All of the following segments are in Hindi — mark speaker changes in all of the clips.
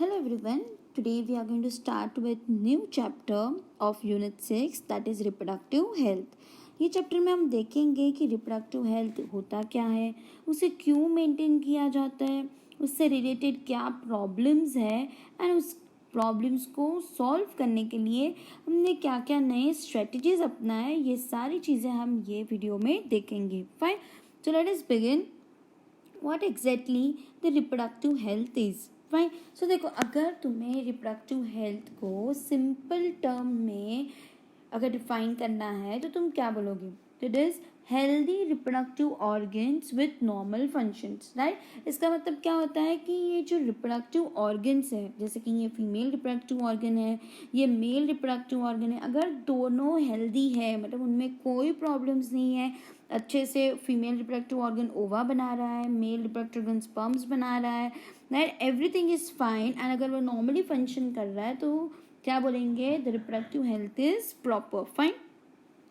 Speaker 1: Hello everyone. Today we are going to start with new chapter of Unit 6 that is reproductive health. ये चैप्टर में हम देखेंगे कि रिप्रोडक्टिव हेल्थ होता क्या है, उसे क्यों मेंटेन किया जाता है, उससे रिलेटेड क्या प्रॉब्लम्स है एंड उस प्रॉब्लम्स को सॉल्व करने के लिए हमने क्या क्या नए स्ट्रेटजीज अपनाए, ये सारी चीज़ें हम ये वीडियो में देखेंगे. Fine, so let us begin. What exactly the reproductive health is. Fine, so देखो, अगर तुम्हें रिप्रोडक्टिव हेल्थ को सिंपल टर्म में अगर डिफाइन करना है तो तुम क्या बोलोगे? It is healthy reproductive organs with normal functions, right. इसका मतलब क्या होता है कि ये जो रिप्रोडक्टिव ऑर्गन्स है, जैसे कि ये फीमेल रिप्रोडक्टिव ऑर्गन है, ये मेल रिप्रोडक्टिव ऑर्गन है, अगर दोनों हेल्दी है, मतलब उनमें कोई प्रॉब्लम्स नहीं है, अच्छे से फीमेल रिप्रोडक्टिव ऑर्गन ओवा बना रहा है, मेल रिप्रोडक्टिव ऑर्गन स्पर्म्स बना रहा है, that everything is fine, and अगर वो नॉर्मली फंक्शन कर रहा है तो क्या बोलेंगे? The reproductive health is proper. Fine,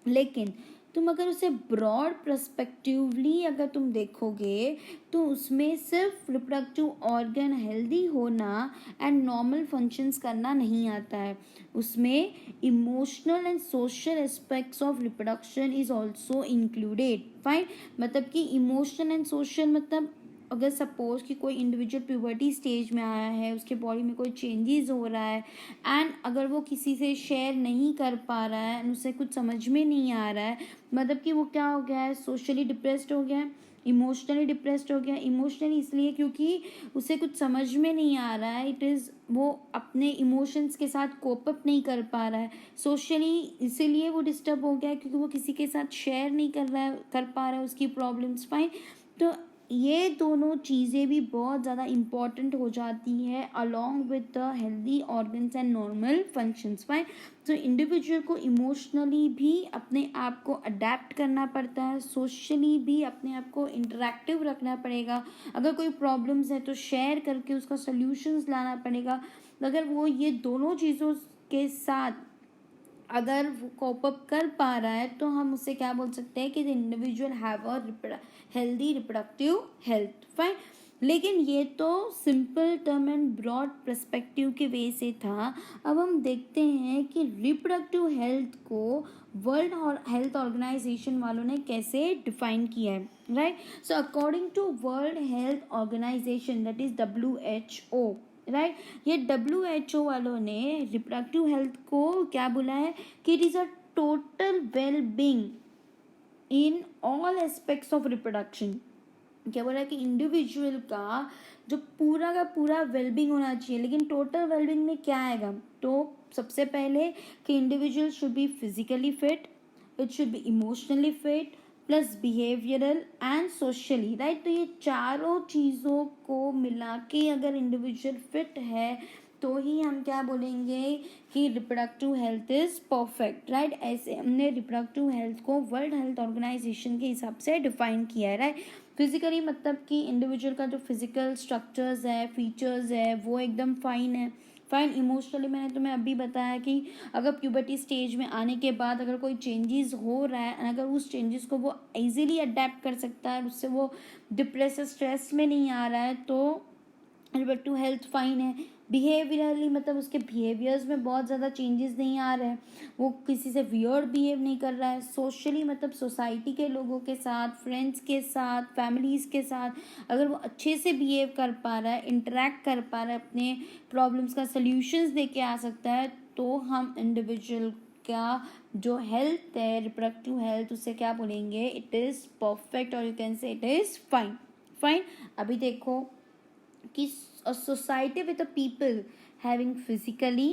Speaker 1: लेकिन तुम अगर उसे ब्रॉड पर्सपेक्टिवली अगर तुम देखोगे तो उसमें सिर्फ रिप्रोडक्टिव ऑर्गन हेल्दी होना एंड नॉर्मल फंक्शंस करना नहीं आता है, उसमें emotional and social aspects of reproduction is also included. Fine, मतलब कि इमोशनल एंड सोशल, मतलब अगर सपोज कि कोई इंडिविजुअल प्यूबर्टी स्टेज में आया है, उसके बॉडी में कोई चेंजेस हो रहा है एंड अगर वो किसी से शेयर नहीं कर पा रहा है एंड उसे कुछ समझ में नहीं आ रहा है, मतलब कि वो क्या हो गया है? सोशली डिप्रेस्ड हो गया है, इमोशनली डिप्रेस्ड हो गया. इमोशनली इसलिए क्योंकि उसे कुछ समझ में नहीं आ रहा है, इट इज़ वो अपने इमोशंस के साथ कोप अप नहीं कर पा रहा है. सोशली इसीलिए वो डिस्टर्ब हो गया है क्योंकि वो किसी के साथ शेयर नहीं कर पा रहा है उसकी प्रॉब्लम्स. फाइन, तो ये दोनों चीज़ें भी बहुत ज़्यादा इम्पॉर्टेंट हो जाती है along with the healthy organs and normal functions. Fine, तो इंडिविजुअल को इमोशनली भी अपने आप को अडेप्ट करना पड़ता है, सोशली भी अपने आप को इंटरेक्टिव रखना पड़ेगा. अगर कोई प्रॉब्लम्स है तो शेयर करके उसका सोल्यूशंस लाना पड़ेगा. अगर वो ये दोनों चीज़ों के साथ अगर वो कोप अप कर पा रहा है तो हम उससे क्या बोल सकते हैं कि the individual have a healthy reproductive health. Fine, लेकिन ये तो simple term and broad perspective के वे से था. अब हम देखते हैं कि रिप्रोडक्टिव हेल्थ को वर्ल्ड हेल्थ ऑर्गेनाइजेशन वालों ने कैसे डिफाइन किया है, right. So according to world health organization, that is WHO, right, ये WHO वालों ने रिप्रोडक्टिव हेल्थ को क्या बोला है कि it is a total well being in all aspects of reproduction. क्या बोला है कि इंडिविजुअल का जो पूरा का पूरा वेलबींग होना चाहिए. लेकिन टोटल वेलबींग में क्या आएगा? तो सबसे पहले कि individual should be physically fit, it should be emotionally fit, plus behavioural and socially, right. तो ये चारों चीज़ों को मिला के अगर इंडिविजुअल फिट है तो ही हम क्या बोलेंगे कि reproductive health is perfect, right. ऐसे हमने रिप्रोडक्टिव हेल्थ को वर्ल्ड हेल्थ ऑर्गेनाइजेशन के हिसाब से डिफाइन किया है, राइट. फिजिकली मतलब कि इंडिविजुअल का जो फिजिकल स्ट्रक्चर्स है, फीचर्स है, वो एकदम फाइन है. फाइन, इमोशनली मैंने तुम्हें अभी बताया कि अगर प्यूबर्टी स्टेज में आने के बाद अगर कोई चेंजेस हो रहा है, अगर उस चेंजेस को वो इजीली अडेप्ट कर सकता है, उससे वो डिप्रेस स्ट्रेस में नहीं आ रहा है, तो रिप्रोडक्टिव हेल्थ फाइन है. बिहेवियरली मतलब उसके बिहेवियर्स में बहुत ज़्यादा चेंजेस नहीं आ रहे हैं, वो किसी से वियर्ड बिहेव नहीं कर रहा है. सोशली मतलब सोसाइटी के लोगों के साथ, फ्रेंड्स के साथ, फैमिलीज़ के साथ अगर वो अच्छे से बिहेव कर पा रहा है, इंटरेक्ट कर पा रहा है, अपने प्रॉब्लम्स का सल्यूशंस दे के आ सकता है, तो हम इंडिविजुअल का जो हेल्थ है, रिप्रोडक्टिव हेल्थ, उससे क्या बोलेंगे? इट इज़ परफेक्ट, और you can say it is fine. Fine, अभी देखो कि a society with a people having physically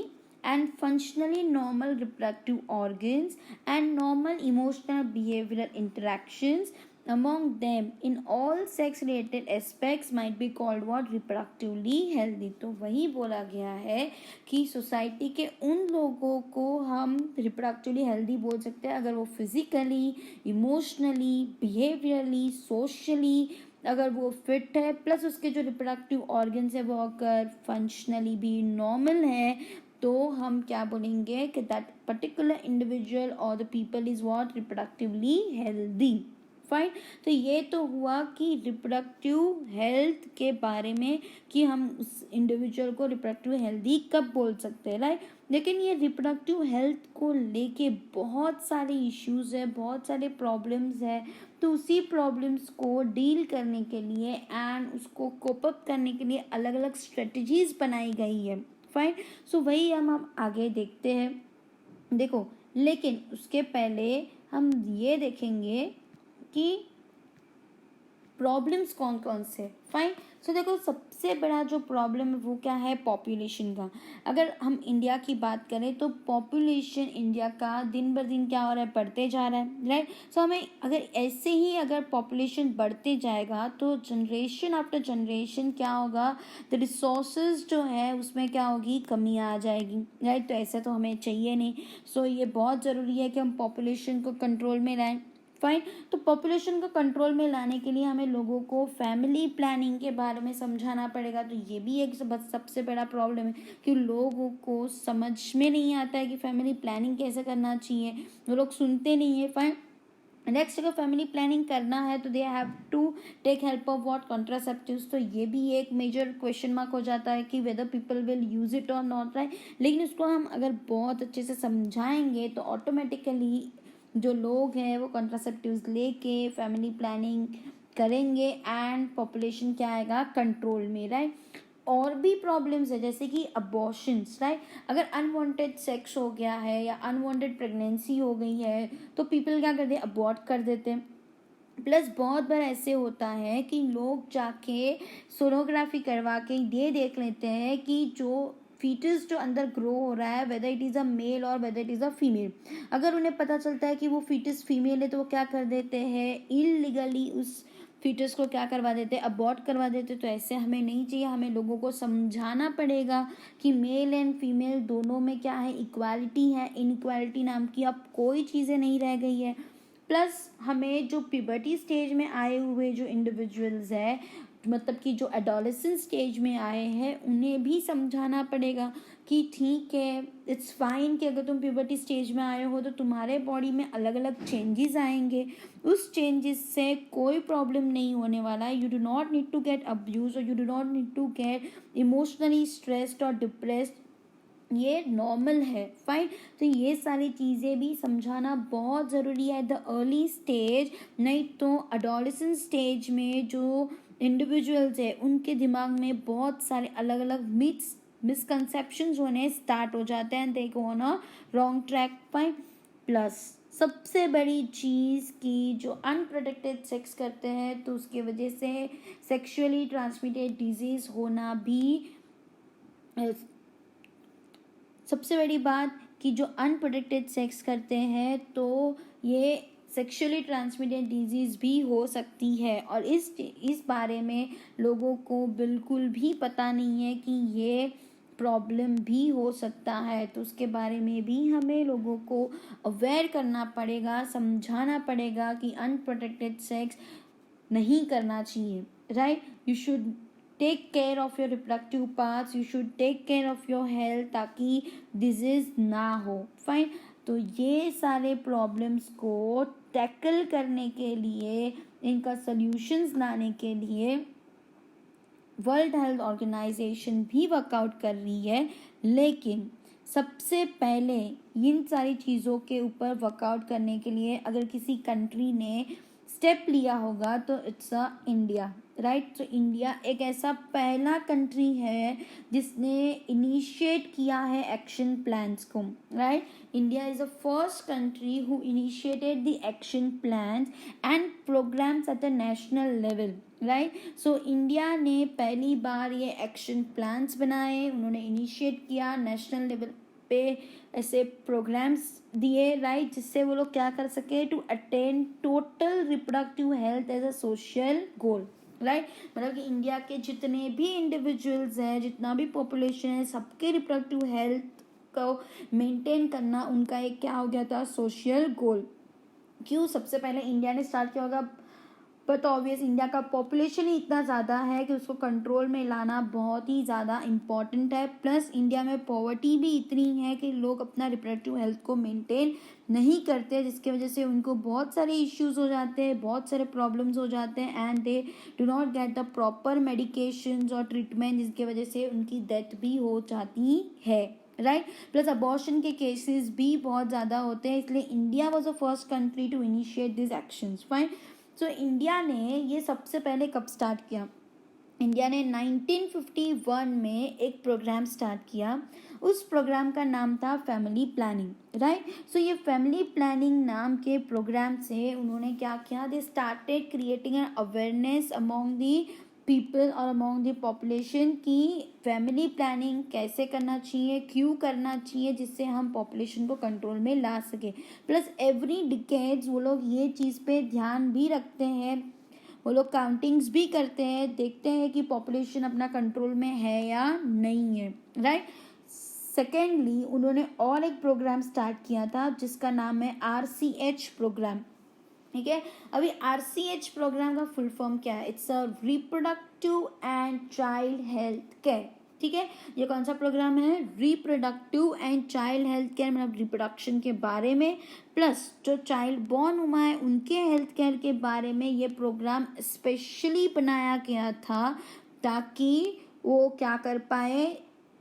Speaker 1: and functionally normal reproductive organs and normal emotional behavioral interactions among them in all sex related aspects might be called what? Reproductively healthy. तो वही बोला गया है कि सोसाइटी के उन लोगों को हम रिप्रोडक्टिवली हेल्दी बोल सकते हैं अगर वो फिजिकली, इमोशनली, बिहेवियरली, सोशली अगर वो फिट है, प्लस उसके जो रिप्रोडक्टिव ऑर्गन्स है वो अगर फंक्शनली भी नॉर्मल है, तो हम क्या बोलेंगे कि दैट पर्टिकुलर इंडिविजुअल और the people is what? Reproductively healthy. Fine. तो ये तो हुआ कि रिप्रोडक्टिव हेल्थ के बारे में कि हम उस इंडिविजुअल को रिप्रोडक्टिव हेल्दी कब बोल सकते हैं, राइट। लेकिन ये रिप्रोडक्टिव हेल्थ को लेके बहुत सारे इश्यूज है, बहुत सारे प्रॉब्लम्स है। तो उसी प्रॉब्लम्स को डील करने के लिए एंड उसको कोप अप करने के लिए अलग अलग स्ट्रेटजीज बनाई गई है, फाइन। सो वही हम आगे देखते हैं। देखो, लेकिन उसके पहले हम ये देखेंगे कि प्रॉब्लम्स कौन कौन से, फाइन। सो देखो, सबसे बड़ा जो प्रॉब्लम है वो क्या है, पॉपुलेशन का। अगर हम इंडिया की बात करें तो पॉपुलेशन इंडिया का दिन ब दिन क्या हो रहा है, बढ़ते जा रहा है, राइट। सो हमें अगर ऐसे ही अगर पॉपुलेशन बढ़ते जाएगा तो जनरेशन आफ्टर जनरेशन क्या होगा, द रिसोर्सेज जो है उसमें क्या होगी, कमी आ जाएगी, राइट। तो ऐसा तो हमें चाहिए नहीं। सो ये बहुत ज़रूरी है कि हम पॉपुलेशन को कंट्रोल में लाएं, फाइन। तो पॉपुलेशन को कंट्रोल में लाने के लिए हमें लोगों को फैमिली प्लानिंग के बारे में समझाना पड़ेगा। तो ये भी एक सबसे बड़ा प्रॉब्लम है कि लोगों को समझ में नहीं आता है कि फैमिली प्लानिंग कैसे करना चाहिए, वो लोग सुनते नहीं है, फाइन। नेक्स्ट, अगर फैमिली प्लानिंग करना है तो they have to take help of what, contraceptives. तो ये भी एक मेजर क्वेश्चन मार्क हो जाता है कि whether people will use it और नॉट, राइट। लेकिन उसको हम अगर बहुत अच्छे से समझाएंगे तो ऑटोमेटिकली जो लोग हैं वो कॉन्ट्रासेप्टिव्स लेके फैमिली प्लानिंग करेंगे एंड पॉपुलेशन क्या आएगा, कंट्रोल में, राइट। और भी प्रॉब्लम्स है जैसे कि अबॉर्शंस, राइट। अगर अनवांटेड सेक्स हो गया है या अनवांटेड प्रेगनेंसी हो गई है तो पीपल क्या करते हैं, अबॉर्ट कर देते हैं। प्लस बहुत बार ऐसे होता है कि लोग जाके सोनोग्राफी करवा के ये देख लेते हैं कि जो फीटस जो अंदर ग्रो हो रहा है whether it is a male और whether it is a female. अगर उन्हें पता चलता है कि वो फीटस फीमेल है तो वो क्या कर देते हैं, इलीगली उस फीटस को क्या करवा देते हैं, अबॉर्ट करवा देते। तो ऐसे हमें नहीं चाहिए। हमें लोगों को समझाना पड़ेगा कि मेल एंड फीमेल दोनों में क्या है, इक्वालिटी है। इनइक्वालिटी नाम की अब कोई चीज़ें नहीं रह गई है। प्लस हमें जो प्यूबर्टी स्टेज में आए हुए जो इंडिविजुअल्स है, मतलब कि जो एडोलेसेंस स्टेज में आए हैं, उन्हें भी समझाना पड़ेगा कि ठीक है, इट्स फाइन कि अगर तुम प्यूबर्टी स्टेज में आए हो तो तुम्हारे बॉडी में अलग अलग चेंजेस आएंगे। उस चेंजेस से कोई प्रॉब्लम नहीं होने वाला है। You do not need to get abuse और you do not need to get emotionally stressed और डिप्रेस्ड। ये नॉर्मल है, फाइन। तो ये सारी चीज़ें भी समझाना बहुत ज़रूरी है द अर्ली स्टेज। नहीं तो अडोलेसेंस स्टेज में जो इंडिविजुअल्स है उनके दिमाग में बहुत सारे अलग अलग मिसकंसेप्शंस होने स्टार्ट हो जाते हैं, they go on a wrong track, fine. Plus सबसे बड़ी चीज़ कि जो अनप्रोटेक्टेड सेक्स करते हैं तो उसकी वजह से सेक्सुअली ट्रांसमिटेड डिजीज़ होना भी सबसे बड़ी बात कि जो अनप्रोटेक्टेड सेक्स करते हैं तो ये सेक्सुअली ट्रांसमिटेड डिजीज़ भी हो सकती है। और इस बारे में लोगों को बिल्कुल भी पता नहीं है कि ये प्रॉब्लम भी हो सकता है। तो उसके बारे में भी हमें लोगों को अवेयर करना पड़ेगा, समझाना पड़ेगा कि अनप्रोटेक्टेड सेक्स नहीं करना चाहिए, right. You should take care of your reproductive parts, you should take care of your health ताकि डिजीज़ ना हो, फाइन। तो ये सारे प्रॉब्लम्स को टैकल करने के लिए, इनका सल्यूशंस लाने के लिए वर्ल्ड हेल्थ ऑर्गेनाइजेशन भी वर्कआउट कर रही है। लेकिन सबसे पहले इन सारी चीज़ों के ऊपर वर्कआउट करने के लिए अगर किसी कंट्री ने स्टेप लिया होगा तो इट्स अ इंडिया, राइट। तो इंडिया एक ऐसा पहला कंट्री है जिसने इनिशिएट किया है एक्शन प्लान्स को, right. India is the first country who initiated the action plans and programs at the national level, right. So India ने पहली बार ये एक्शन प्लान्स बनाए, उन्होंने इनिशिएट किया नेशनल लेवल पे ऐसे प्रोग्राम्स दिए, राइट, जिससे वो लोग क्या कर सके, to attain total reproductive health as a social goal, right. मतलब कि इंडिया के जितने भी इंडिविजुअल्स हैं, जितना भी पॉपुलेशन है, सबके रिप्रोडक्टिव हेल्थ को मेंटेन करना उनका एक क्या हो गया था, सोशल गोल। क्यों सबसे पहले इंडिया ने स्टार्ट किया होगा, पर तो ऑब्वियस इंडिया का पॉपुलेशन ही इतना ज़्यादा है कि उसको कंट्रोल में लाना बहुत ही ज़्यादा इम्पॉर्टेंट है। प्लस इंडिया में पॉवर्टी भी इतनी है कि लोग अपना रिप्रोडक्टिव हेल्थ को मेंटेन नहीं करते, जिसकी वजह से उनको बहुत सारे इश्यूज हो जाते हैं, बहुत सारे प्रॉब्लम्स हो जाते हैं and they do not get the proper medications और ट्रीटमेंट, जिसकी वजह से उनकी डेथ भी हो जाती है, राइट। प्लस अबॉर्शन के केसेस भी बहुत ज़्यादा होते हैं, इसलिए India was the first country to initiate this actions, fine. So India ने ये सबसे पहले कब स्टार्ट किया? इंडिया ने 1951 में एक प्रोग्राम स्टार्ट किया। उस प्रोग्राम का नाम था फैमिली प्लानिंग, राइट। सो ये फैमिली प्लानिंग नाम के प्रोग्राम से उन्होंने क्या किया? They started creating an awareness among the people और अमॉन्ग द पॉपुलेशन की फैमिली प्लानिंग कैसे करना चाहिए, क्यों करना चाहिए, जिससे हम पॉपुलेशन को कंट्रोल में ला सके। प्लस एवरी डिकेड्स वो लोग ये चीज़ पे ध्यान भी रखते हैं, वो लोग काउंटिंग्स भी करते हैं, देखते हैं कि पॉपुलेशन अपना कंट्रोल में है या नहीं है, राइट। सेकेंडली उन्होंने और एक प्रोग्राम स्टार्ट किया था जिसका नाम है RCH प्रोग्राम, ठीक है। अभी RCH प्रोग्राम का फुल फॉर्म क्या है? It's a reproductive and child health care, ठीक है। ये कौन सा प्रोग्राम है? Reproductive and child health care, मतलब रिप्रोडक्शन के बारे में, प्लस जो चाइल्ड बॉर्न हुआ है उनके हेल्थ केयर के बारे में ये प्रोग्राम स्पेशली बनाया गया था ताकि वो क्या कर पाए?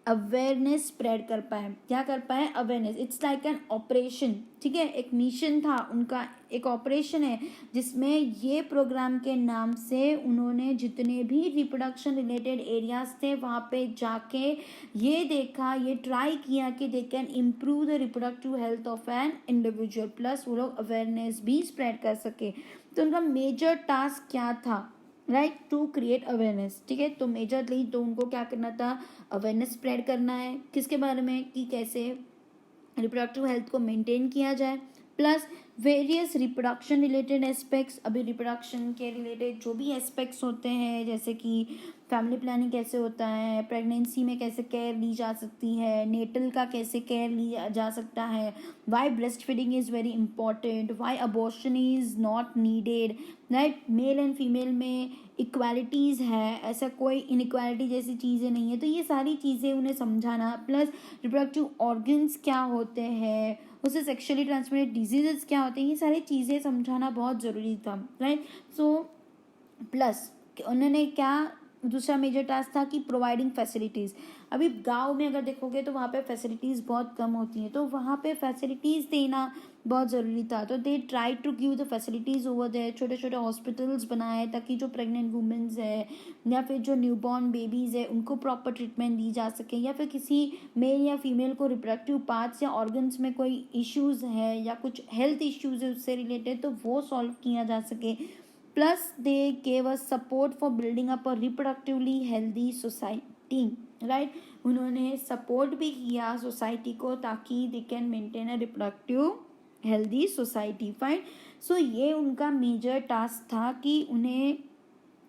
Speaker 1: अवेयरनेस स्प्रेड कर पाए। क्या कर पाए? Awareness. It's like an operation, ठीक है। एक मिशन था उनका, एक ऑपरेशन है जिसमें ये प्रोग्राम के नाम से उन्होंने जितने भी रिप्रोडक्शन रिलेटेड एरियाज थे वहाँ पे जाके ये देखा, ये ट्राई किया कि they can improve the reproductive health of an individual, plus वो लोग अवेयरनेस भी स्प्रेड कर सके। तो उनका मेजर टास्क क्या था? राइट, टू क्रिएट अवेयरनेस, ठीक है। तो मेजरली तो उनको क्या करना था? अवेयरनेस स्प्रेड करना है। किसके बारे में? कि कैसे रिप्रोडक्टिव हेल्थ को मेंटेन किया जाए, plus various reproduction related aspects. अभी रिप्रोडक्शन के रिलेटेड जो भी एस्पेक्ट्स होते हैं, जैसे कि फैमिली प्लानिंग कैसे होता है, प्रेगनेंसी में कैसे केयर ली जा सकती है, नेटल का कैसे केयर लिया जा सकता है, why breast feeding is very important, why abortion is not needed, right. Male and female में इक्वालिटीज़ है, ऐसा कोई इनइक्वालिटी जैसी चीज़ें नहीं है। तो ये सारी चीज़ें उन्हें समझाना, प्लस रिप्रोडक्टिव ऑर्गन्स क्या होते हैं, उससे सेक्शुअली ट्रांसमिटेड डिजीजेस क्या होते हैं, ये सारी चीज़ें समझाना बहुत ज़रूरी था, राइट। सो प्लस उन्होंने क्या दूसरा मेजर टास्क था कि प्रोवाइडिंग फैसिलिटीज़। अभी गांव में अगर देखोगे तो वहाँ पे फैसिलिटीज़ बहुत कम होती हैं, तो वहाँ पे फैसिलिटीज़ देना बहुत ज़रूरी था। तो they try to give the facilities over there, छोटे छोटे हॉस्पिटल्स बनाए ताकि जो प्रेग्नेंट वुमेन्स है या फिर जो न्यूबॉर्न बेबीज़ है उनको प्रॉपर ट्रीटमेंट दी जा सके, या फिर किसी मेल या फीमेल को रिप्रोडक्टिव पार्ट्स या ऑर्गन्स में कोई इश्यूज़ है या कुछ हेल्थ इश्यूज़ है उससे रिलेटेड, तो वो सॉल्व किया जा सके। Plus, they gave us support for building up a reproductively healthy society, right? उन्होंने सपोर्ट भी किया सोसाइटी को ताकि they can maintain a reproductive healthy society, fine. So ये उनका मेजर टास्क था कि उन्हें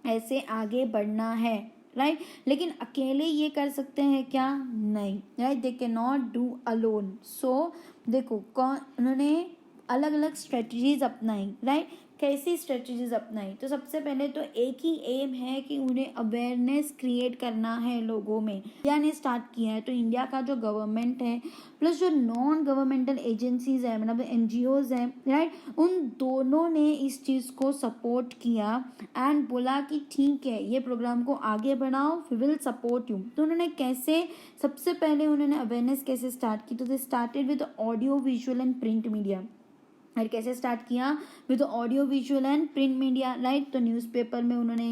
Speaker 1: ऐसे आगे बढ़ना है, राइट। लेकिन अकेले ये कर सकते हैं क्या? नहीं, right. They can not do alone. So देखो कौन उन्होंने अलग अलग स्ट्रेटजीज अपनाई, राइट। कैसी स्ट्रेटजीज अपनाई? तो सबसे पहले तो एक ही एम है कि उन्हें अवेयरनेस क्रिएट करना है लोगों में। इंडिया ने स्टार्ट किया है, तो इंडिया का जो गवर्नमेंट है प्लस जो नॉन गवर्नमेंटल एजेंसीज है, मतलब NGOs है, राइट, उन दोनों ने इस चीज़ को सपोर्ट किया एंड बोला कि ठीक है ये प्रोग्राम को आगे बढ़ाओ, वी विल सपोर्ट यू। तो उन्होंने कैसे, सबसे पहले उन्होंने अवेयरनेस कैसे स्टार्ट की? तो they started with audio visual and print media. और कैसे स्टार्ट किया? With audio visual and print media, right. तो न्यूज़पेपर में उन्होंने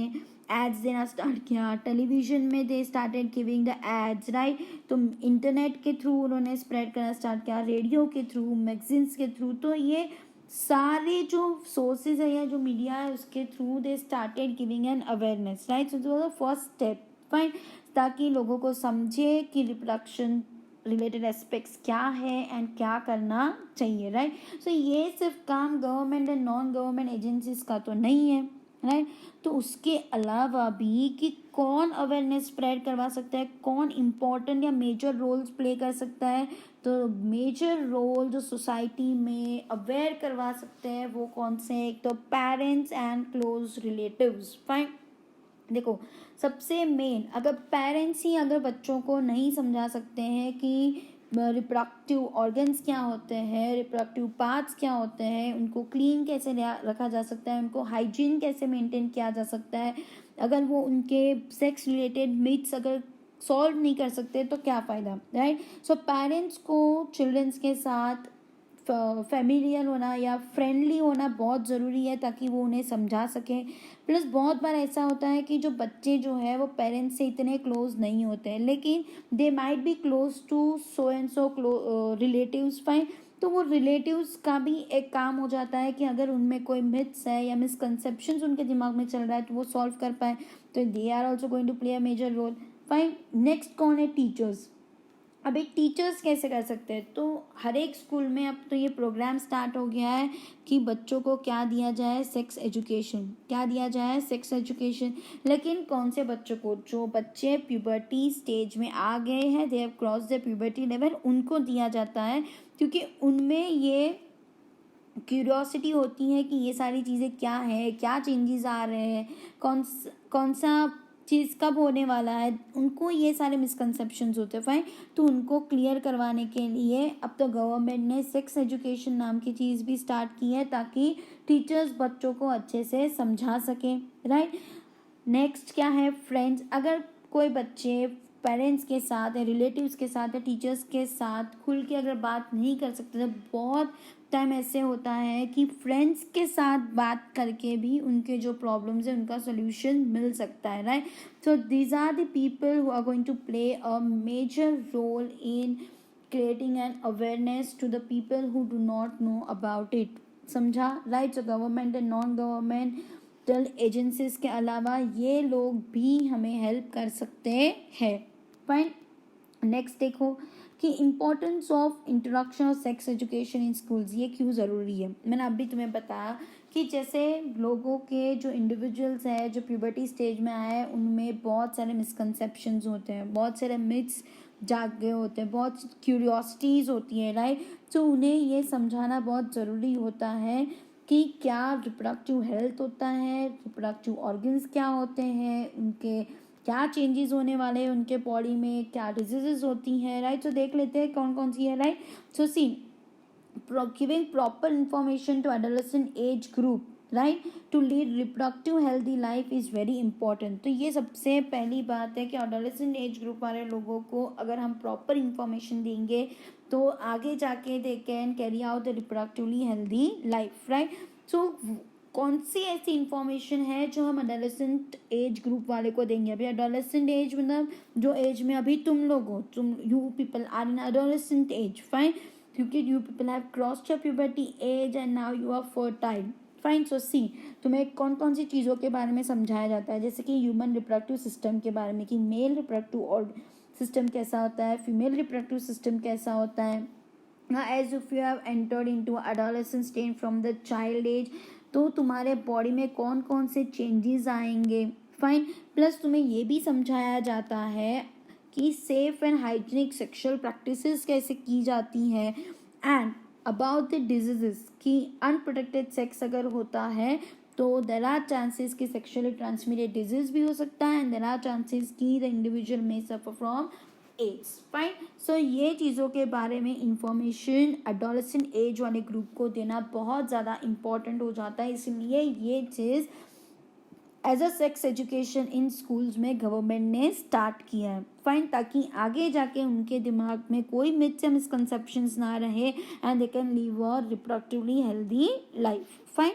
Speaker 1: एड्स देना स्टार्ट किया, टेलीविजन में they started giving the ads, right. तो इंटरनेट के थ्रू उन्होंने स्प्रेड करना स्टार्ट किया, रेडियो के थ्रू, मैगजीन्स के थ्रू। तो ये सारे जो सोर्सेज है या जो मीडिया है उसके through they started giving an awareness, right. So this was the first step, fine, ताकि लोगों को समझे कि रिप्रोडक्शन रिलेटेड एस्पेक्ट्स क्या है एंड क्या करना चाहिए, राइट। सो ये सिर्फ काम government and non government agencies का तो नहीं है, राइट। तो उसके अलावा भी कि कौन अवेयरनेस स्प्रेड करवा सकता है, कौन इम्पोर्टेंट या मेजर रोल्स प्ले कर सकता है, तो मेजर रोल जो सोसाइटी में अवेयर करवा सकते हैं वो कौन से हैं? एक तो parents and close relatives. Fine, देखो सबसे मेन, अगर पेरेंट्स ही अगर बच्चों को नहीं समझा सकते हैं कि रिप्रोडक्टिव ऑर्गन्स क्या होते हैं, रिप्रोडक्टिव पार्ट्स क्या होते हैं, उनको क्लीन कैसे रखा जा सकता है, उनको हाइजीन कैसे मेंटेन किया जा सकता है, अगर वो उनके सेक्स रिलेटेड मिथ्स अगर सॉल्व नहीं कर सकते तो क्या फ़ायदा, राइट। सो पेरेंट्स को चिल्ड्रंस के साथ फेमिलियर होना या फ्रेंडली होना बहुत ज़रूरी है ताकि वो उन्हें समझा सकें। प्लस बहुत बार ऐसा होता है कि जो बच्चे जो है वो पेरेंट्स से इतने क्लोज नहीं होते हैं, लेकिन they might be close to so and so relatives. Fine, तो वो रिलेटिव्स का भी एक काम हो जाता है कि अगर उनमें कोई मिथ्स है या मिसकंसेप्शंस उनके दिमाग में चल रहा है तो वो सॉल्व कर पाए, तो they are also going to play a major role. Fine, next कौन है? टीचर्स। अब एक टीचर्स कैसे कर सकते हैं? तो हर एक स्कूल में अब तो ये प्रोग्राम स्टार्ट हो गया है कि बच्चों को क्या दिया जाए, सेक्स एजुकेशन। क्या दिया जाए? Sex education. लेकिन कौन से बच्चों को? जो बच्चे प्यूबर्टी स्टेज में आ गए हैं, they have cross the puberty level, उनको दिया जाता है, क्योंकि उनमें ये क्यूरियोसिटी होती है कि ये सारी चीज़ें क्या है, क्या चेंजेस आ रहे हैं, कौन सा चीज़ कब होने वाला है, उनको ये सारे मिसकंसेप्शंस होते हैं। फाइन, तो उनको क्लियर करवाने के लिए अब तो गवर्नमेंट ने सेक्स एजुकेशन नाम की चीज़ भी स्टार्ट की है ताकि टीचर्स बच्चों को अच्छे से समझा सकें, राइट। नेक्स्ट क्या है? फ्रेंड्स। अगर कोई बच्चे पेरेंट्स के साथ या रिलेटिव्स के साथ या टीचर्स के साथ खुल के अगर बात नहीं कर सकते, तो बहुत टाइम ऐसे होता है कि फ्रेंड्स के साथ बात करके भी उनके जो प्रॉब्लम्स है उनका सोल्यूशन मिल सकता है, right. So these are the people who are going to play a major role in creating an awareness to the people who do not know about it। समझा, right. So government and non governmental agencies के अलावा ये लोग भी हमें हेल्प कर सकते हैं। फाइन, नेक्स्ट देखो कि importance of introduction of sex education in schools, ये क्यों ज़रूरी है। मैंने अभी तुम्हें बताया कि जैसे लोगों के जो इंडिविजुअल्स हैं जो प्यूबर्टी स्टेज में आए हैं उनमें बहुत सारे मिसकंसेप्शंस होते हैं, बहुत सारे मिथ्स जाग गए होते हैं, बहुत क्यूरियोसिटीज़ होती हैं, राइट। तो उन्हें ये समझाना बहुत ज़रूरी होता है कि क्या रिप्रोडक्टिव हेल्थ होता है, रिप्रोडक्टिव ऑर्गन्स क्या होते हैं, उनके क्या चेंजेस होने वाले हैं उनके बॉडी में, क्या डिजीजेस होती हैं, राइट। तो देख लेते हैं कौन कौन सी है, right. So see, giving proper information to adolescent age group, right, to lead reproductive healthy life is very important. तो ये सबसे पहली बात है कि एडोलेसेंट एज ग्रुप वाले लोगों को अगर हम प्रॉपर इंफॉर्मेशन देंगे तो आगे जाके they can carry out the reproductively healthy life, right. So कौन सी ऐसी इंफॉर्मेशन है जो हम एडोलेसेंट एज ग्रुप वाले को देंगे? अभी एडोलेसेंट एज मतलब जो एज में अभी तुम लोग हो, तुम you people are in adolescent age. Fine, क्योंकि you people have crossed your puberty age and now you are fertile. Fine, so see, तुम्हें कौन कौन सी चीज़ों के बारे में समझाया जाता है, जैसे कि ह्यूमन रिप्रोडक्टिव सिस्टम के बारे में कि मेल रिप्रोडक्टिव और सिस्टम कैसा होता है, फीमेल रिप्रोडक्टिव सिस्टम कैसा होता है। As if you have entered into adolescent stage from the child age, तो तुम्हारे बॉडी में कौन कौन से चेंजेस आएंगे। फाइन, प्लस तुम्हें ये भी समझाया जाता है कि safe and hygienic sexual practices कैसे की जाती हैं, एंड अबाउट द डिजीजेस कि अनप्रोटेक्टेड सेक्स अगर होता है तो देर आर चांसेस कि सेक्सुअली ट्रांसमिटेड डिजीज भी हो सकता है, एंड देर आर चांसेस कि द इंडिविजुअल में suffer from ads. Fine, so ये चीज़ों के बारे में इंफॉर्मेशन एडोलेसेंट एज वाले ग्रुप को देना बहुत ज़्यादा इम्पॉर्टेंट हो जाता है, इसलिए ये चीज़ as a sex education in schools में गवर्नमेंट ने स्टार्ट किया है। फाइन, ताकि आगे जाके उनके दिमाग में कोई मिथ्स या मिसकंसेप्शंस ना रहे and they can leave a reproductively healthy life. Fine,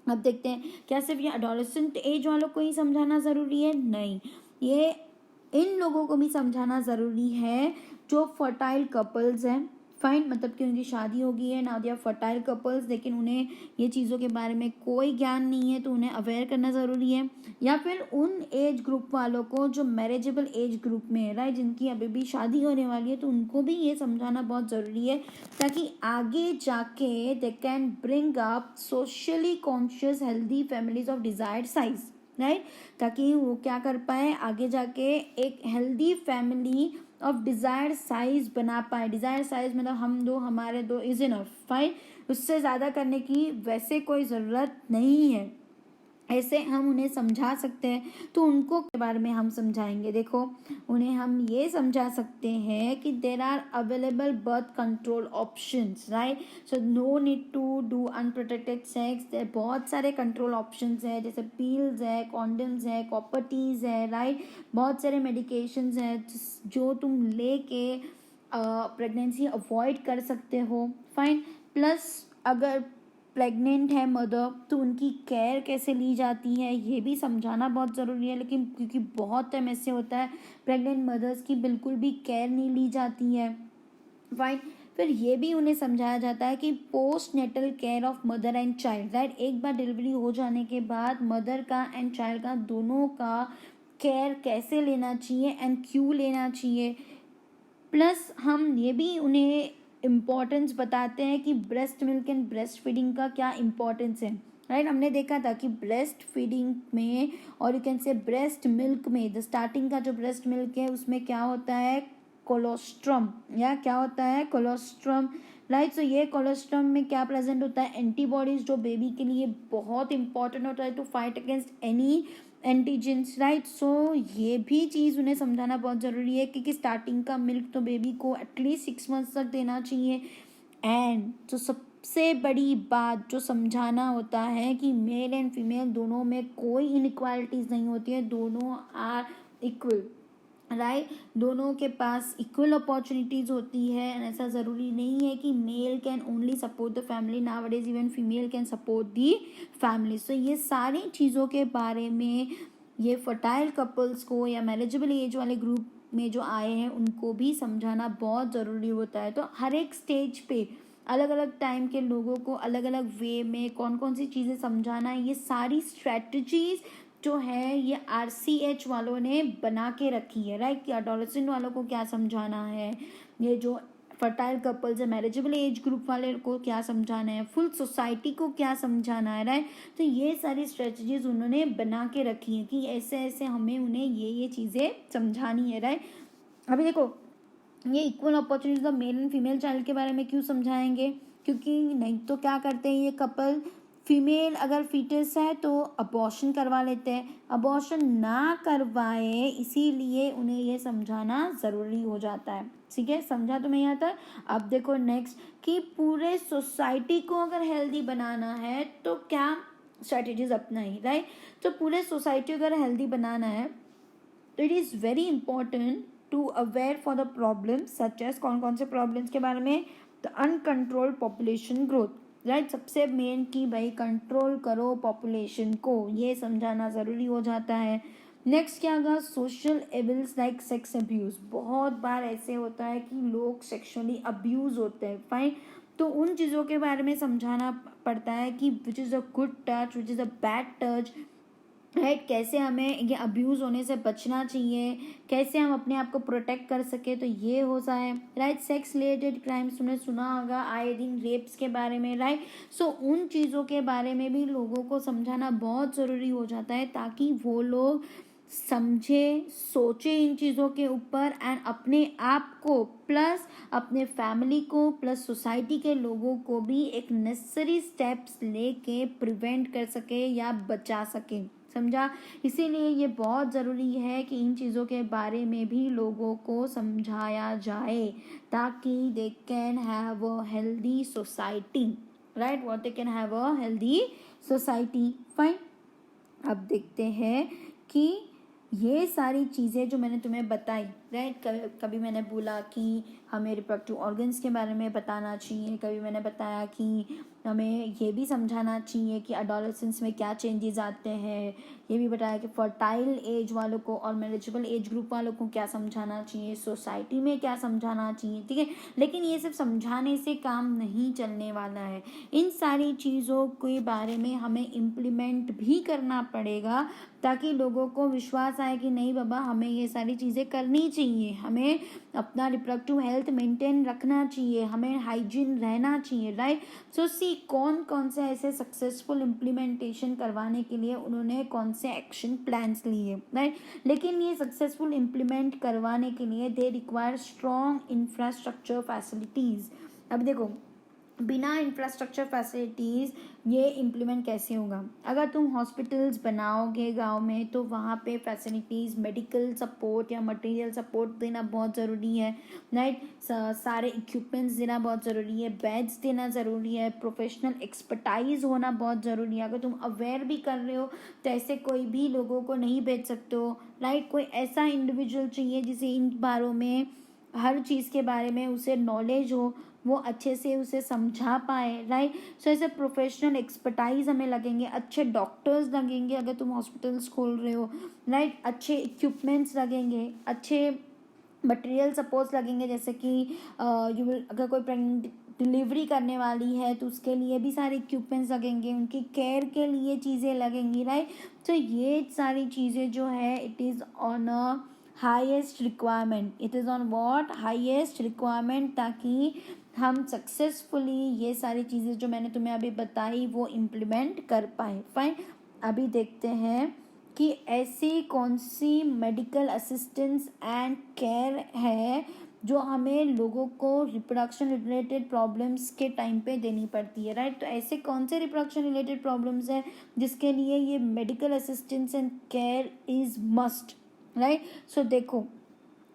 Speaker 1: अब देखते हैं क्या सिर्फ ये एडोलेसेंट एज वालों को ही समझाना ज़रूरी है? नहीं, ये इन लोगों को भी समझाना ज़रूरी है जो फर्टाइल कपल्स हैं। फाइन, मतलब कि उनकी शादी हो गई है, now they are fertile couples, लेकिन उन्हें ये चीज़ों के बारे में कोई ज्ञान नहीं है, तो उन्हें अवेयर करना ज़रूरी है। या फिर उन एज ग्रुप वालों को जो मैरिजेबल एज ग्रुप में है, राइट, जिनकी अभी भी शादी होने वाली है, तो उनको भी ये समझाना बहुत ज़रूरी है ताकि आगे जाके they can bring up socially conscious healthy families of desired size, right, ताकि वो क्या कर पाए, आगे जाके एक healthy family of desired size बना पाए। डिज़ायर्ड साइज मतलब हम दो, हमारे दो इज इनफ, फाइन। उससे ज़्यादा करने की वैसे कोई ज़रूरत नहीं है, ऐसे हम उन्हें समझा सकते हैं। तो उनको के बारे में हम समझाएंगे। देखो, उन्हें हम ये समझा सकते हैं कि there are available birth control options, right. So no need to do unprotected sex. बहुत सारे कंट्रोल ऑप्शंस है, जैसे पील्स है, कॉन्डम्स है, कॉपर्टीज है, राइट। बहुत सारे मेडिकेशंस हैं जो तुम लेके प्रेगनेंसी अवॉइड कर सकते हो, फाइन। प्लस अगर प्रेग्नेंट है मदर तो उनकी केयर कैसे ली जाती है ये भी समझाना बहुत ज़रूरी है। लेकिन क्योंकि बहुत टाइम ऐसे होता है प्रेग्नेंट मदर्स की बिल्कुल भी केयर नहीं ली जाती है, फाइन। फिर ये भी उन्हें समझाया जाता है कि post natal care of mother and child, right. एक बार डिलीवरी हो जाने के बाद मदर का एंड चाइल्ड का दोनों का केयर कैसे लेना चाहिए एंड क्यों लेना चाहिए। प्लस हम ये भी उन्हें इम्पोर्टेंस बताते हैं कि breast milk and breast feeding का क्या इम्पोर्टेंस है, राइट। हमने देखा था कि ब्रेस्ट फीडिंग में और you can say breast milk में, द स्टार्टिंग का जो ब्रेस्ट मिल्क है उसमें क्या होता है, कोलोस्ट्रम, या क्या होता है, कोलोस्ट्रम, राइट। सो ये कोलोस्ट्रम में क्या प्रेजेंट होता है, एंटीबॉडीज, जो बेबी के लिए बहुत इंपॉर्टेंट होता है to fight against any antigens, right. So ये भी चीज़ उन्हें समझाना बहुत ज़रूरी है क्योंकि स्टार्टिंग का मिल्क तो बेबी को एटलीस्ट 6 मंथ्स तक देना चाहिए। एंड तो सबसे बड़ी बात जो समझाना होता है कि मेल एंड फीमेल दोनों में कोई इनइक्वालिटीज़ नहीं होती है, दोनों आर इक्वल, राइट। दोनों के पास इक्वल अपॉर्चुनिटीज होती है। एंड ऐसा ज़रूरी नहीं है कि male can only support the family, nowadays even female can support the family. So ये सारी चीज़ों के बारे में ये फर्टाइल कपल्स को या मैरिजेबल एज वाले ग्रुप में जो आए हैं उनको भी समझाना बहुत ज़रूरी होता है। तो हर एक स्टेज पे अलग अलग टाइम के लोगों को अलग अलग वे में कौन कौन सी चीज़ें समझाना है, ये सारी स्ट्रेटजीज जो है ये RCH वालों ने बना के रखी है, राइट। कि एडोलेसेंट वालों को क्या समझाना है, ये जो फर्टाइल कपल्स है, मैरिजेबल एज ग्रुप वाले को क्या समझाना है, फुल सोसाइटी को क्या समझाना है, राइट। तो ये सारी स्ट्रेटजीज उन्होंने बना के रखी है कि ऐसे ऐसे हमें उन्हें ये चीज़ें समझानी है, राइट। अभी देखो, ये equal opportunities of male and female child के बारे में क्यों समझाएंगे, क्योंकि नहीं तो क्या करते हैं ये कपल, फीमेल अगर फीटस है तो अबॉर्शन करवा लेते हैं, अबॉर्शन ना करवाए इसीलिए उन्हें ये समझाना ज़रूरी हो जाता है, ठीक है। समझा तुम्हें यहाँ तक। अब देखो नेक्स्ट कि पूरे सोसाइटी को अगर हेल्दी बनाना है तो क्या स्ट्रैटेजीज अपनाई, राइट। तो पूरे सोसाइटी को अगर हेल्दी बनाना है तो it is very important to aware for the problems such as, कौन कौन से प्रॉब्लम्स के बारे में, the uncontrolled population growth, right. सबसे मेन कि भाई कंट्रोल करो पॉपुलेशन को, ये समझाना ज़रूरी हो जाता है। नेक्स्ट क्या होगा, social evils like sex abuse. बहुत बार ऐसे होता है कि लोग सेक्सुअली अब्यूज़ होते हैं, फाइन। तो उन चीज़ों के बारे में समझाना पड़ता है कि which is a good touch, which is a bad touch, right. कैसे हमें ये अब्यूज़ होने से बचना चाहिए, कैसे हम अपने आप को प्रोटेक्ट कर सके, तो ये हो जाए, राइट। सेक्स रिलेटेड क्राइम्स तुमने सुना होगा आए दिन, रेप्स के बारे में, राइट। सो उन चीज़ों के बारे में भी लोगों को समझाना बहुत ज़रूरी हो जाता है ताकि वो लोग समझे, सोचे इन चीज़ों के ऊपर एंड अपने आप को प्लस अपने फैमिली को प्लस सोसाइटी के लोगों को भी एक नेसेसरी स्टेप्स लेके प्रिवेंट कर सके या बचा सके, समझा। इसीलिए ये बहुत ज़रूरी है कि इन चीज़ों के बारे में भी लोगों को समझाया जाए ताकि they can have a healthy society, right, what they can have a healthy society, fine. अब देखते हैं कि ये सारी चीज़ें जो मैंने तुम्हें बताई, राइट। कभी मैंने बोला कि हमें रिप्रोडक्टिव ऑर्गन्स के बारे में बताना चाहिए, कभी मैंने बताया कि हमें ये भी समझाना चाहिए कि एडोलेसेंस में क्या चेंजेस आते हैं, ये भी बताया कि फर्टाइल एज वालों को और मैरिजेबल एज ग्रुप वालों को क्या समझाना चाहिए, सोसाइटी में क्या समझाना चाहिए, ठीक है। लेकिन ये सिर्फ समझाने से काम नहीं चलने वाला है, इन सारी चीज़ों के बारे में हमें इम्प्लीमेंट भी करना पड़ेगा ताकि लोगों को विश्वास आए कि नहीं बाबा हमें ये सारी चीज़ें करनी चाहिए। चाहिए, हमें अपना रिप्रोडक्टिव हेल्थ मेंटेन रखना चाहिए, हमें हाइजीन रहना चाहिए, राइट। सो सी कौन कौन से ऐसे सक्सेसफुल इम्प्लीमेंटेशन करवाने के लिए उन्होंने कौन से एक्शन प्लान्स लिए, राइट। लेकिन ये सक्सेसफुल इम्प्लीमेंट करवाने के लिए they require strong infrastructure facilities. अब देखो, बिना इंफ्रास्ट्रक्चर फैसिलिटीज़ ये इम्प्लीमेंट कैसे होगा? अगर तुम हॉस्पिटल्स बनाओगे गांव में तो वहाँ पे फैसिलिटीज़, मेडिकल सपोर्ट या मटेरियल सपोर्ट देना बहुत ज़रूरी है, राइट। सारे इक्विपमेंट्स देना बहुत ज़रूरी है, बेड्स देना ज़रूरी है, प्रोफेशनल एक्सपर्टाइज होना बहुत ज़रूरी है। अगर तुम अवेयर भी कर रहे हो तो ऐसे कोई भी लोगों को नहीं भेज सकते हो, राइट। कोई ऐसा इंडिविजुअल चाहिए जिसे इन बारों में, हर चीज़ के बारे में उसे नॉलेज हो, वो अच्छे से उसे समझा पाए, राइट। सो ऐसे प्रोफेशनल एक्सपर्टाइज हमें लगेंगे, अच्छे डॉक्टर्स लगेंगे अगर तुम हॉस्पिटल्स खोल रहे हो, राइट। अच्छे इक्विपमेंट्स लगेंगे, अच्छे मटेरियल सपोर्ट्स लगेंगे, जैसे कि अगर कोई प्रेगनेंट डिलीवरी करने वाली है तो उसके लिए भी सारे इक्विपमेंट्स लगेंगे, उनकी केयर के लिए चीज़ें लगेंगी, राइट। तो ये सारी चीज़ें जो है it is on a highest requirement, it is on what, highest requirement, ताकि हम सक्सेसफुली ये सारी चीज़ें जो मैंने तुम्हें अभी बताई वो इम्प्लीमेंट कर पाए। फाइन, अभी देखते हैं कि ऐसी कौन सी मेडिकल असिस्टेंस एंड केयर है जो हमें लोगों को रिप्रोडक्शन रिलेटेड प्रॉब्लम्स के टाइम पे देनी पड़ती है, राइट। तो ऐसे कौन से रिप्रोडक्शन रिलेटेड प्रॉब्लम्स हैं जिसके लिए ये medical assistance and care is must, right. So देखो,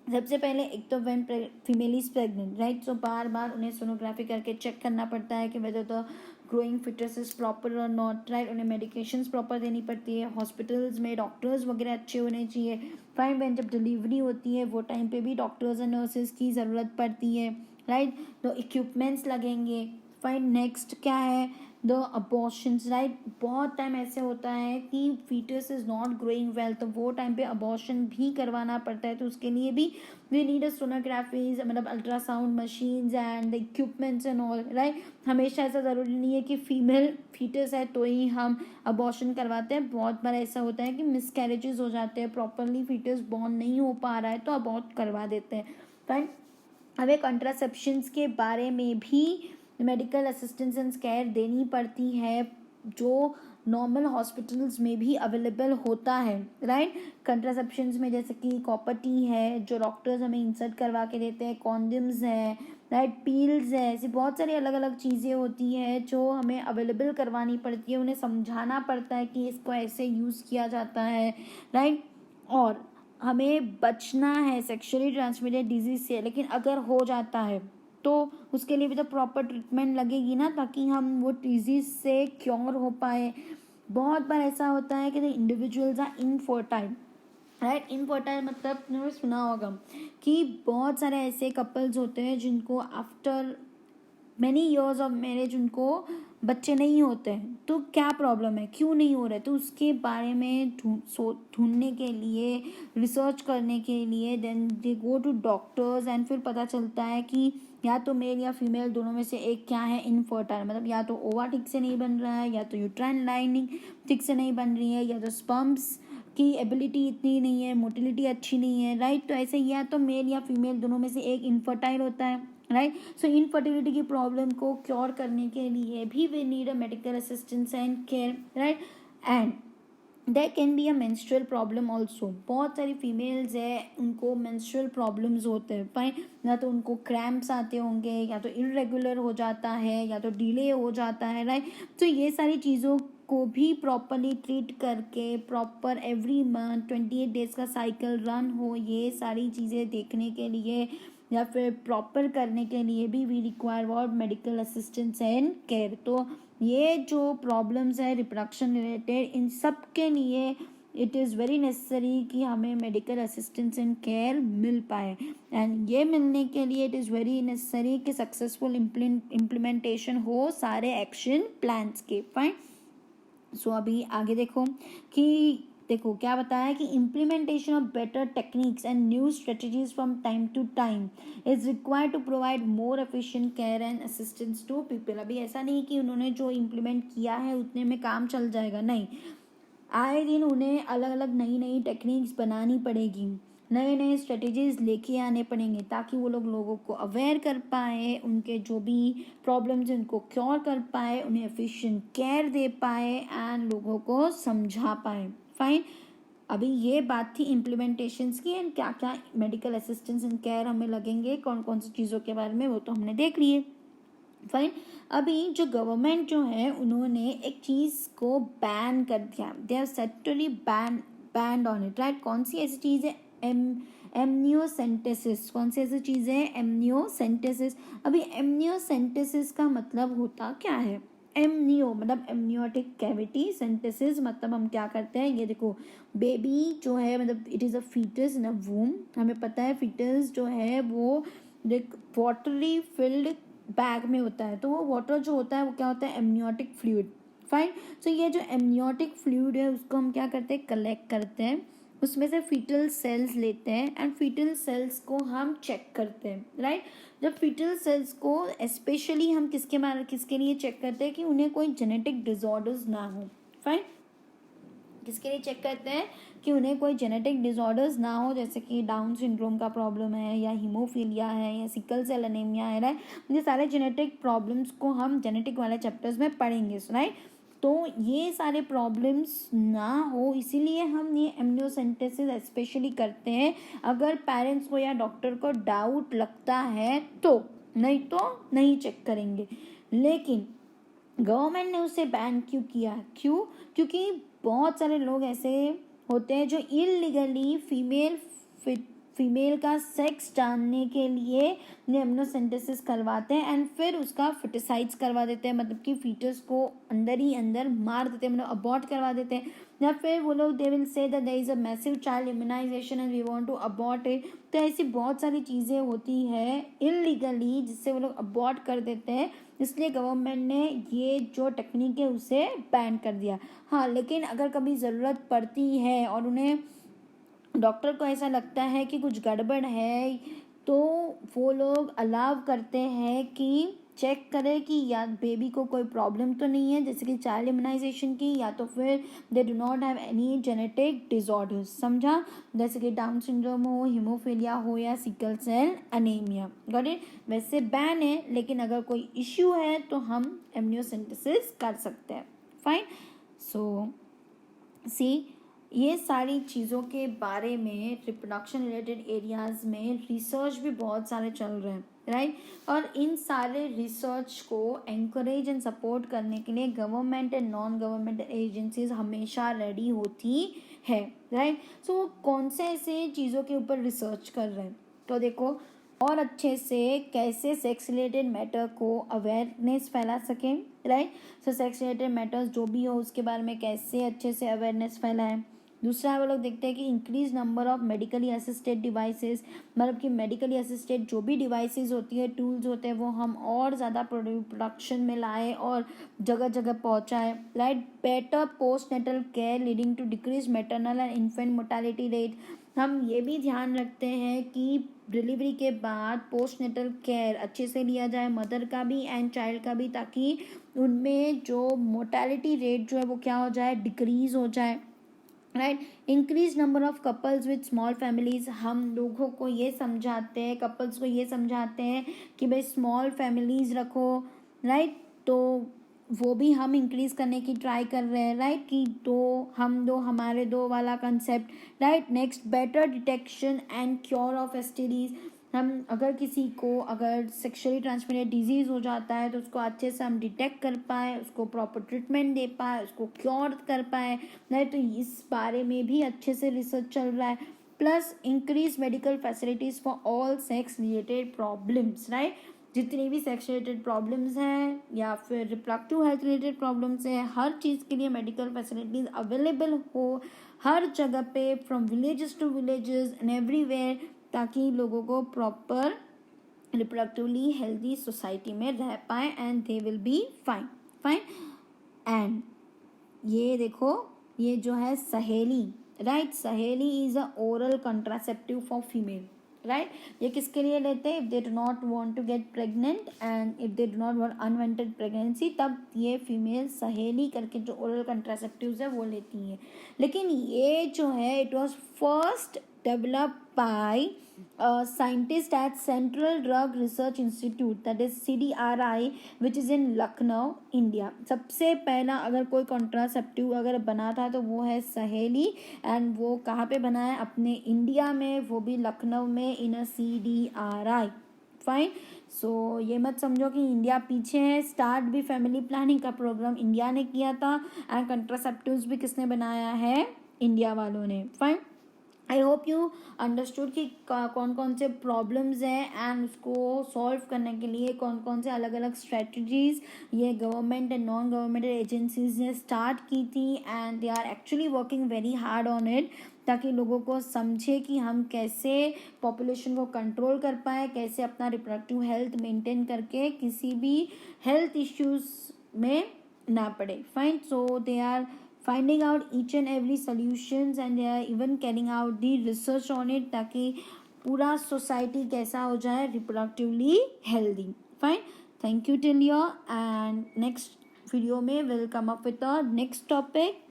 Speaker 1: सबसे पहले एक तो when female is pregnant, right. So बार बार उन्हें सोनोग्राफी करके चेक करना पड़ता है कि whether the growing foetus is proper और नॉट, राइट। उन्हें मेडिकेशंस प्रॉपर देनी पड़ती है, हॉस्पिटल्स में डॉक्टर्स वगैरह अच्छे होने चाहिए। फाइन, व्हेन जब डिलीवरी होती है वो टाइम पे भी डॉक्टर्स एंड नर्सेज की ज़रूरत पड़ती है, राइट। तो इक्विपमेंट्स लगेंगे। फाइन, नेक्स्ट क्या है, द अबॉर्शंस, राइट। बहुत टाइम ऐसे होता है कि foetus is not growing well, तो वो टाइम पे अबॉर्शन भी करवाना पड़ता है, तो उसके लिए भी वी नीड अ सोनोग्राफीज, मतलब ultrasound machines and equipments and all, right. हमेशा ऐसा ज़रूरी नहीं है कि फीमेल फीटस है तो ही हम अबॉर्शन करवाते हैं, बहुत बार ऐसा होता है कि मिसकैरेजेस हो जाते हैं, प्रॉपरली फीटस बॉर्न नहीं हो पा रहा है तो अबॉर्ट करवा देते हैं, राइट। हमें कंट्रासेप्शंस के बारे में भी मेडिकल असिस्टेंस एंड केयर देनी पड़ती है, जो नॉर्मल हॉस्पिटल्स में भी अवेलेबल होता है, राइट। कंट्रासेप्शंस में जैसे कि कॉपर टी है जो डॉक्टर्स हमें इंसर्ट करवा के देते हैं, कॉन्डम्स है, राइट, पील्स है, ऐसी बहुत सारी अलग अलग चीज़ें होती हैं जो हमें अवेलेबल करवानी पड़ती है, उन्हें समझाना पड़ता है कि इसको ऐसे यूज़ किया जाता है, राइट। और हमें बचना है सेक्सुअली ट्रांसमिटेड डिजीज से, लेकिन अगर हो जाता है तो उसके लिए भी तो प्रॉपर ट्रीटमेंट लगेगी ना, ताकि हम वो डिजीज से क्योर हो पाए। बहुत बार ऐसा होता है कि the individuals are infertile, right. Infertile मतलब तुमने सुना होगा कि बहुत सारे ऐसे कपल्स होते हैं जिनको after many years of marriage उनको बच्चे नहीं होते हैं, तो क्या प्रॉब्लम है, क्यों नहीं हो रहे, तो उसके बारे में ढूंढने के लिए, रिसर्च करने के लिए then they go to doctors and फिर पता चलता है कि या तो मेल या फीमेल दोनों में से एक क्या है इनफर्टाइल, मतलब या तो ओवा ठीक से नहीं बन रहा है, या तो यूट्राइन लाइनिंग ठीक से नहीं बन रही है, या तो स्पर्म्स की एबिलिटी इतनी नहीं है, मोटिलिटी अच्छी नहीं है, राइट। तो ऐसे या तो मेल या फीमेल दोनों में से एक इनफर्टाइल होता है, राइट। सो इनफर्टिलिटी की प्रॉब्लम को क्योर करने के लिए भी we need a medical assistance and care, right. And there can be a menstrual problem also, बहुत सारी फीमेल्स है उनको मेंस्ट्रुअल प्रॉब्लम्स होते हैं, फाइन, या तो उनको क्रैम्प्स आते होंगे, या तो इरेगुलर हो जाता है, या तो डिले हो जाता है, राइट। तो ये सारी चीज़ों को भी प्रॉपरली ट्रीट करके प्रॉपर एवरी मंथ 28 डेज का साइकिल रन हो, ये सारी चीज़ें देखने के लिए या फिर प्रॉपर करने के लिए भी we require what medical assistance and care. तो ये जो प्रॉब्लम्स है रिप्रोडक्शन रिलेटेड, इन सब के लिए इट इज़ वेरी नेसेसरी कि हमें मेडिकल असिस्टेंस एंड केयर मिल पाए, एंड ये मिलने के लिए इट इज़ वेरी नेसेसरी कि सक्सेसफुल इम्प्लीमेंटेशन हो सारे एक्शन प्लान्स के, फाइन। सो अभी आगे देखो कि देखो क्या बताया है कि implementation of better techniques and new strategies from time to time is required to provide more efficient care and assistance to people. अभी ऐसा नहीं कि उन्होंने जो इम्प्लीमेंट किया है उतने में काम चल जाएगा, नहीं, आए दिन उन्हें अलग अलग नई नई टेक्निक्स बनानी पड़ेगी, नए नए स्ट्रेटजीज लेके आने पड़ेंगे ताकि वो लोगों को अवेयर कर पाए, उनके जो भी प्रॉब्लम्स हैं उनको क्योर कर पाए, उन्हें एफिशिएंट केयर दे पाए एंड लोगों को समझा पाए। फाइन। अभी ये बात थी इम्प्लीमेंटेशंस की एंड क्या क्या मेडिकल असिस्टेंस एंड केयर हमें लगेंगे, कौन कौन सी चीज़ों के बारे में, वो तो हमने देख लिए। फाइन। अभी जो गवर्नमेंट जो है उन्होंने एक चीज़ को बैन कर दिया, they have certainly banned on it, right. कौन सी ऐसी चीज़ है? एमनियोसेंटेसिस। कौन सी ऐसी चीज़ है? एमनियोसेंटेसिस। अभी एमनियोसेंटेसिस का मतलब होता क्या है? एमनियो मतलब एमनियोटिक कैविटी, सेंटेसिस मतलब हम क्या करते हैं, ये देखो बेबी जो है मतलब इट इज़ अ फीटस इन अ वूम। हमें पता है फीटस जो है वो एक वाटरी फिल्ड बैग में होता है, तो वो वाटर जो होता है वो क्या होता है? Amniotic fluid. फाइन। सो ये जो एमनियोटिक फ्लूइड है उसको हम क्या करते हैं? कलेक्ट करते हैं, उसमें से फीटल सेल्स लेते हैं एंड फीटल सेल्स को हम चेक करते हैं, राइट। जब फीटल सेल्स को स्पेशली हम किसके लिए चेक करते हैं कि उन्हें कोई जेनेटिक डिसऑर्डर्स ना हो। फाइन। किसके लिए चेक करते हैं? कि उन्हें कोई जेनेटिक डिसऑर्डर्स ना हो, जैसे कि डाउन सिंड्रोम का प्रॉब्लम है या हीमोफीलिया है या सिकल सेल एनीमिया है, राइट। ये सारे जेनेटिक प्रॉब्लम्स को हम जेनेटिक वाले चैप्टर्स में पढ़ेंगे, राइट। तो ये सारे प्रॉब्लम्स ना हो इसीलिए हम ये एमनियोसेंटेसिस स्पेशली करते हैं। अगर पेरेंट्स को या डॉक्टर को डाउट लगता है तो, नहीं तो नहीं चेक करेंगे। लेकिन गवर्नमेंट ने उसे बैन क्यों किया? क्यों? क्योंकि बहुत सारे लोग ऐसे होते हैं जो इलीगली फीमेल का सेक्स जानने के लिए एमनियोसेंटेसिस करवाते हैं एंड फिर उसका फिटिसाइड्स करवा देते हैं, मतलब कि फीटस को अंदर ही अंदर मार देते हैं, मतलब अबॉर्ट करवा देते हैं। या फिर वो लोग they will say that there is a massive child immunization and we want to abort it. तो ऐसी बहुत सारी चीज़ें होती है इलीगली जिससे वो लोग अबॉर्ट कर देते हैं, इसलिए गवर्नमेंट ने ये जो टेक्निक है उसे बैन कर दिया। हाँ, लेकिन अगर कभी ज़रूरत पड़ती है और उन्हें डॉक्टर को ऐसा लगता है कि कुछ गड़बड़ है तो वो लोग अलाउ करते हैं कि चेक करें कि या बेबी को कोई प्रॉब्लम तो नहीं है, जैसे कि चाइल्ड इम्यूनाइजेशन की, या तो फिर they do not have any genetic disorders, समझा। जैसे कि डाउन सिंड्रोम हो, हीमोफीलिया हो या sickle cell anaemia. Got it. वैसे बैन है लेकिन अगर कोई इश्यू है तो हम एमनियोसेंटेसिस कर सकते हैं। फाइन। सो सी ये सारी चीज़ों के बारे में रिप्रोडक्शन रिलेटेड एरियाज़ में रिसर्च भी बहुत सारे चल रहे हैं, राइट। और इन सारे रिसर्च को एंकरेज एंड सपोर्ट करने के लिए government and non government agencies हमेशा रेडी होती है, राइट। सो कौन से ऐसे चीज़ों के ऊपर रिसर्च कर रहे हैं? तो देखो, और अच्छे से कैसे सेक्स रिलेटेड मैटर को अवेयरनेस फैला सकें, right. So sex related matters जो भी हो उसके बारे में कैसे अच्छे से अवेयरनेस फैलाएं। दूसरा वो लोग देखते हैं कि increase number of medically assisted devices, मतलब कि मेडिकली असिस्टेड जो भी डिवाइसेस होती है, टूल्स होते हैं, वो हम और ज़्यादा प्रोडक्शन में लाएं और जगह जगह पहुंचाएं, right. Better post natal care leading to decrease maternal and infant mortality rate. हम ये भी ध्यान रखते हैं कि डिलीवरी के बाद पोस्ट नेटल केयर अच्छे से लिया जाए, मदर का भी एंड चाइल्ड का भी, ताकि उनमें जो मोर्टालिटी रेट जो है वो क्या हो जाए? डिक्रीज हो जाए, right. Increase number of couples with small families. हम लोगों को ये समझाते हैं, कपल्स को ये समझाते हैं कि भाई स्मॉल फैमिलीज रखो, राइट। तो वो भी हम इंक्रीज करने की ट्राई कर रहे हैं, राइट। कि दो हमारे दो वाला concept, right. Next, better detection and cure of STDs. हम अगर किसी को अगर सेक्सुअली ट्रांसमिटेड डिजीज़ हो जाता है तो उसको अच्छे से हम डिटेक्ट कर पाए, उसको प्रॉपर ट्रीटमेंट दे पाए, उसको क्योर कर पाए, नहीं तो इस बारे में भी अच्छे से रिसर्च चल रहा है। Plus increase medical facilities for all sex related problems, right. जितनी भी सेक्स रिलेटेड प्रॉब्लम्स हैं या फिर रिप्रोडक्टिव हेल्थ रिलेटेड प्रॉब्लम्स हैं, हर चीज़ के लिए मेडिकल फैसिलिटीज़ अवेलेबल हो हर जगह पे, from villages to villages and everywhere, ताकि लोगों को प्रॉपर रिप्रोडक्टिवली हेल्दी सोसाइटी में रह पाए and they will be fine. Fine. And ये देखो, ये जो है Saheli, right. Saheli is a oral contraceptive for female, right. ये किसके लिए लेते हैं? If they do not want to get pregnant and if they do not want unwanted pregnancy, तब ये फीमेल सहेली करके जो ओरल कंट्रासेप्टिव्स है वो लेती है। लेकिन ये जो है it was first developed by scientists at Central Drug Research Institute, that is CDRI, which is in Lucknow, India. सबसे पहला अगर कोई कॉन्ट्रासेप्टिव अगर बना था तो वो है सहेली, एंड वो कहाँ पे बना है? अपने इंडिया में, वो भी लखनऊ में, इन अ CDRI. फाइन. सो ये मत समझो कि इंडिया पीछे है. स्टार्ट भी फैमिली प्लानिंग का प्रोग्राम इंडिया ने किया था, एंड कंट्रासेप्टिव्स भी किसने बनाया है? इंडिया वालों ने. Fine. I hope you understood कि कौन कौन से प्रॉब्लम्स हैं एंड उसको सॉल्व करने के लिए कौन कौन से अलग अलग स्ट्रेटजीज ये government and non governmental agencies ने स्टार्ट की थी, and they are actually working very hard on it, ताकि लोगों को समझे कि हम कैसे पॉपुलेशन को कंट्रोल कर पाए, कैसे अपना रिप्रोडक्टिव हेल्थ मेंटेन करके किसी भी हेल्थ इश्यूज में ना पड़े. Fine. So they are finding out each and every solutions, and they are even carrying out the research on it, ताकि पूरा सोसाइटी कैसा हो जाए reproductively healthy. Fine. Thank you till here, and next video में we'll come up with the next topic.